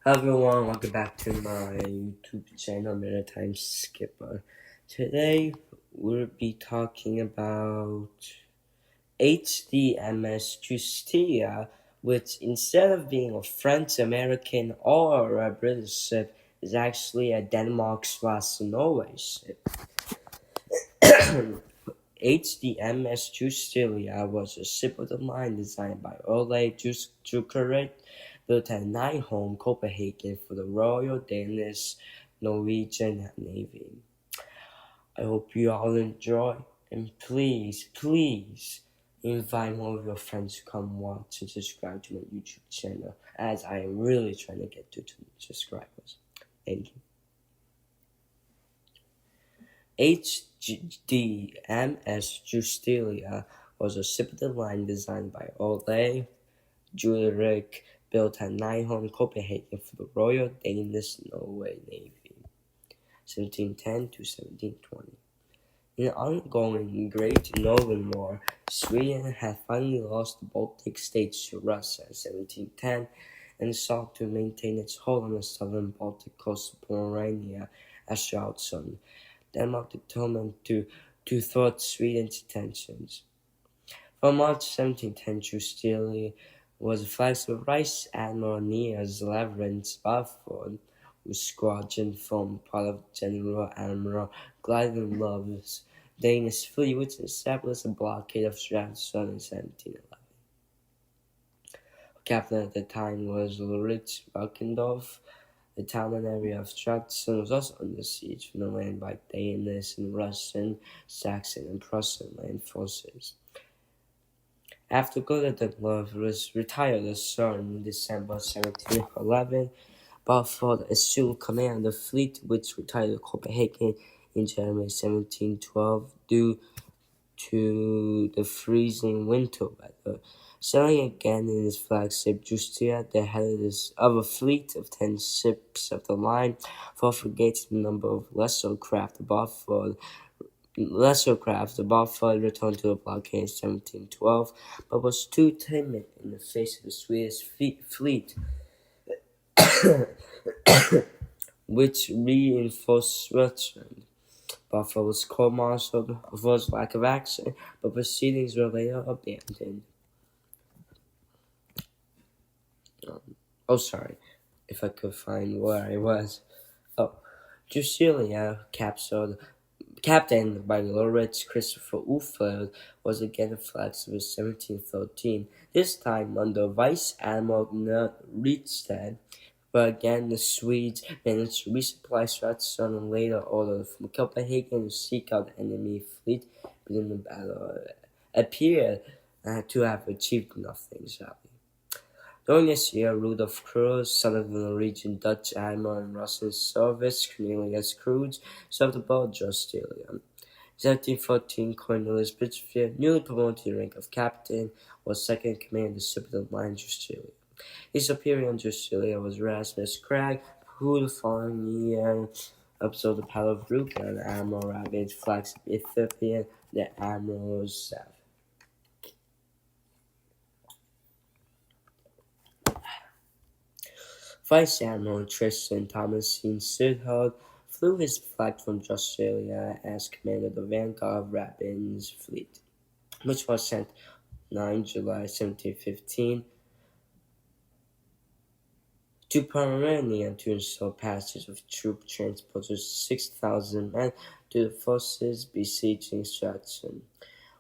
Hello everyone, welcome back to my YouTube channel, Maritime Skipper. Today we'll be talking about HDMS Justitia, which instead of being a French American or a British ship, is actually a Denmark/Norway ship. HDMS Justitia was a ship of the line designed by Ole Jukurit, built at Nyholm, Copenhagen for the Royal Danish Norwegian Navy. I hope you all enjoy, and please invite more of your friends to come watch and subscribe to my YouTube channel, as I am really trying to get to 2 subscribers. Thank you. HDMS Justitia was a ship of the line designed by Ole Jukurit, built at Nyholm, Copenhagen for the Royal Danish Norway Navy, 1710 to 1720. In the ongoing Great Northern War, Sweden had finally lost the Baltic states to Russia in 1710 and sought to maintain its hold on the southern Baltic coast of Pomerania as Charleston. Denmark determined to thwart Sweden's intentions. From March 1710, Justitia was flagged with Vice Admiral Niels Leverance Barford, whose squadron formed part of General Admiral Gleivenlow's Danish fleet, which established a blockade of Charleston in 1711. Captain at the time was Ulrich Valkendorf. The town and area of Charleston was also under siege from the land by Danish and Russian, Saxon, and Prussian land forces. After Gleivenlow was retired as Sir in December 1711, Barford assumed command of the fleet, which retired to Copenhagen in January 1712 due to the freezing winter weather. Sailing again in his flagship Justitia, the head of a fleet of 10 ships of the line, 4 frigates, and a number of lesser craft. The Barford returned to the blockade in 1712, but was too timid in the face of the Swedish fleet, which reinforced Switzerland. Barford was court-martialed for his lack of action, but proceedings were later abandoned. If I could find where I was. Justitia, captained by Lawrence Christopher Ulfeld, was again a flagship in 1713, this time under Vice Admiral Riedstedt. But again, the Swedes managed to resupply Charleston and later ordered from Copenhagen to seek out the enemy fleet, but in the battle appeared to have achieved nothing, sadly. During this year, Rudolf Kruse, son of the Norwegian Dutch admiral in Russian service, Cornelius Kruse, served aboard Justitia. In 1714, Cornelius Bitchfield, newly promoted to the rank of captain, was second in command of the ship of the line Justitia. His superior on Justitia was Rasmus Krag, who the following year observed the Battle of Rügen and Admiral Rabbit's flagship Ethiopian, the Admiral Seth. Vice Admiral Tristan Thomasin Sudhold flew his flag from Justitia as commander of the vanguard of Rabin's fleet, which was sent 9 July 1715 to Pomerania to ensure passage of troop transports of 6,000 men to the forces besieging Charleston.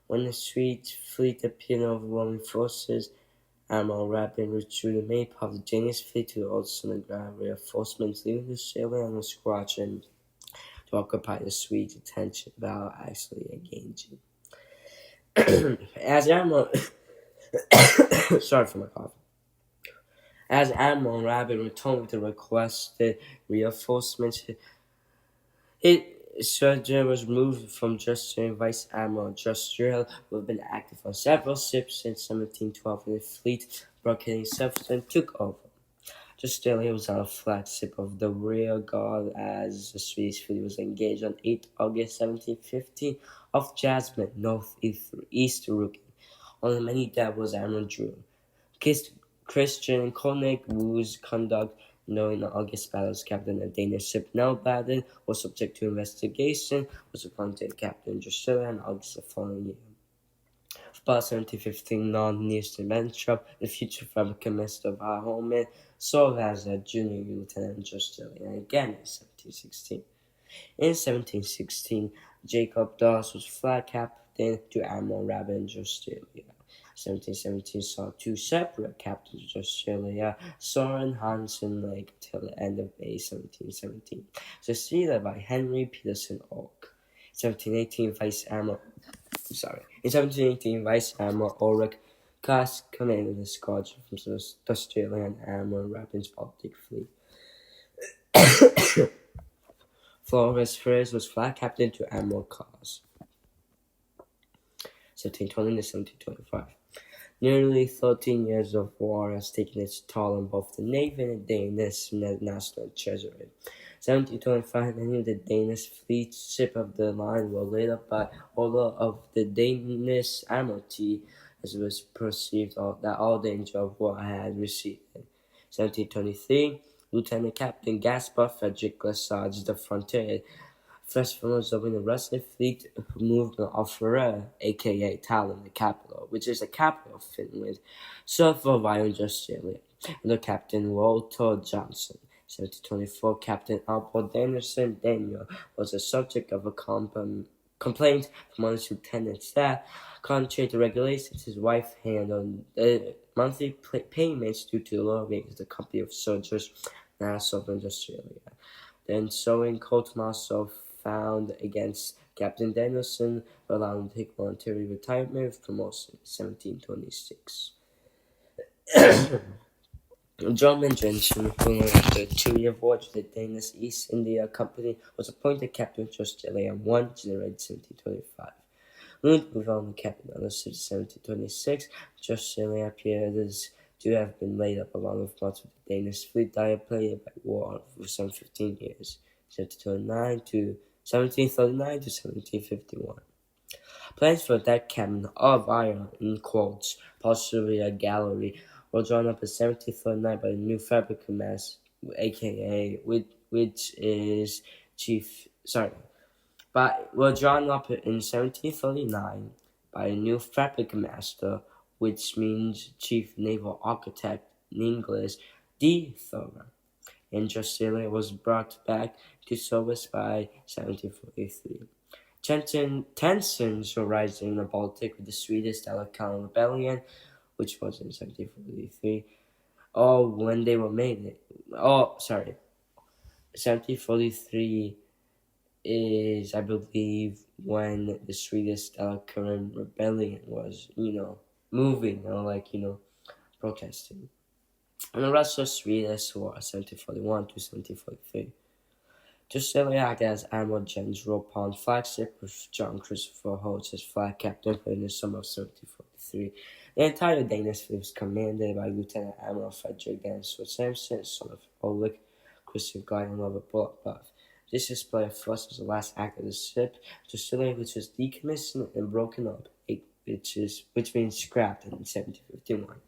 When the Swedish fleet appeared in overwhelming forces, Admiral Rabin retreated many part of the Danish fleet to the Old Sonograph reinforcements, leaving the sailing on the squadron to occupy the Swedes' attention without actually engaging. As Admiral Rabin returned with the requested reinforcements, his surgeon was removed from Justitia, and Vice Admiral Justitia, who had been active on several ships since 1712 in the fleet blockading Southampton, took over. Justitia was on a flagship of the rear guard as the Swedish fleet was engaged on 8 August 1715 off Jasmine, northeast Rügen. One of the many dead was Admiral Drew. Christian Koenig, whose conduct During the August battles, Captain of Danish ship Nelbaden was subject to investigation, was appointed Captain Justitia in August the following year. About 1715, non-Eastern Mantrop, the future fabricant Minister of Our Homeland, served as a junior lieutenant Justitia again in 1716. In 1716, Jacob Dawes was flag captain to Admiral Rabin Justitia. 1717 saw two separate captains of Justitia, Soren Hansen Lake, till the end of May 1717, succeeded by Henry Peterson Oak. 1718, in 1718, Vice Admiral Ulrich Kask commanded the squadron from the Australian Admiral Rabin's Baltic Fleet. Flores Ferris was flag captain to Admiral Kaas. 1720 to 1725. Nearly 13 years of war has taken its toll on both the Navy and the Danish National Treasury. 1725, many of the Danish fleet ships of the line were laid up by all of the Danish Admiralty, as it was perceived that all danger of war had receded. 1723, Lieutenant Captain Gaspar Frederick Lesage, the frontier first was of the Russian fleet moved off Färö, aka Tallinn, the capital, which is the capital of Finland, south of Iron Australia, under Captain Walter Johnson. 1724, Captain Albert Danielson Daniel was the subject of a complaint from one of his lieutenants that, contrary to regulations, his wife handled monthly payments due to the low wages of the company of soldiers now southern Australia. The ensuing court martial found against Captain Danielson, allowing him to take voluntary retirement with promotion in 1726. German Jensen, who after a 2-year voyage with the Danish East India Company, was appointed captain of Justitia on 1 January 1725. Moved on to captain on 1726, Justitia appears to have been laid up along with parts of the Danish fleet dilapidated by war for some 15 years, 1739 to 1751. Plans for that cabin of iron, in quotes, possibly a gallery, were drawn up in 1739 by the new fabric mass, aka were drawn up in 1739 by a new fabric master, which means chief naval architect in English, D. Thurber, and Justitia was brought back to service by 1743. Tensions were rising in the Baltic with the Swedish Delacan Rebellion, which was in 1743. When they were made. 1743 is, I believe, when the Swedish Delacan Rebellion was, moving, protesting. And the rest of Swedish War, 1741 to 1743. Justitia acted as Admiral Jens Ropon flagship with John Christopher Holtz as flag captain in the summer of 1743. The entire Danish fleet was commanded by Lieutenant Admiral Frederick Dansford Sampson, son of Ulrich Christian Guardian of a bullet buff. This display of force was the last act of the ship, Justitia, which was decommissioned and broken up, which means scrapped in 1751.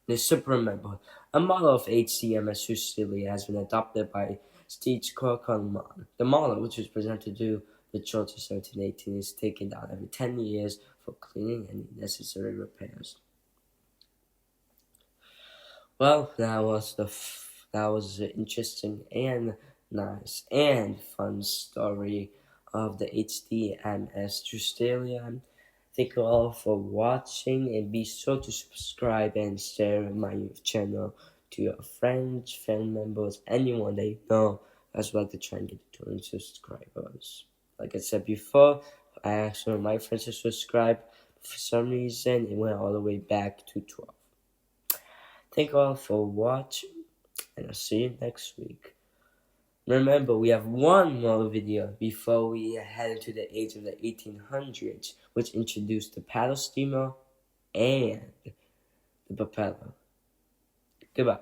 The ship, remember, a model of HDMS Justitia has been adopted by Stage Korkonman. The model, which was presented to the church in 1718, is taken down every 10 years for cleaning and necessary repairs. Well, that was the interesting and nice and fun story of the HDMS Justitia. Thank you all for watching, and be sure to subscribe and share my channel to your friends, family members, anyone that you know that's like to try and get to 200 subscribers. Like I said before, I asked one of my friends to subscribe. For some reason, it went all the way back to 12. Thank you all for watching, and I'll see you next week. Remember, we have one more video before we head into the age of the 1800s, which introduced the paddle steamer and the propeller. Goodbye.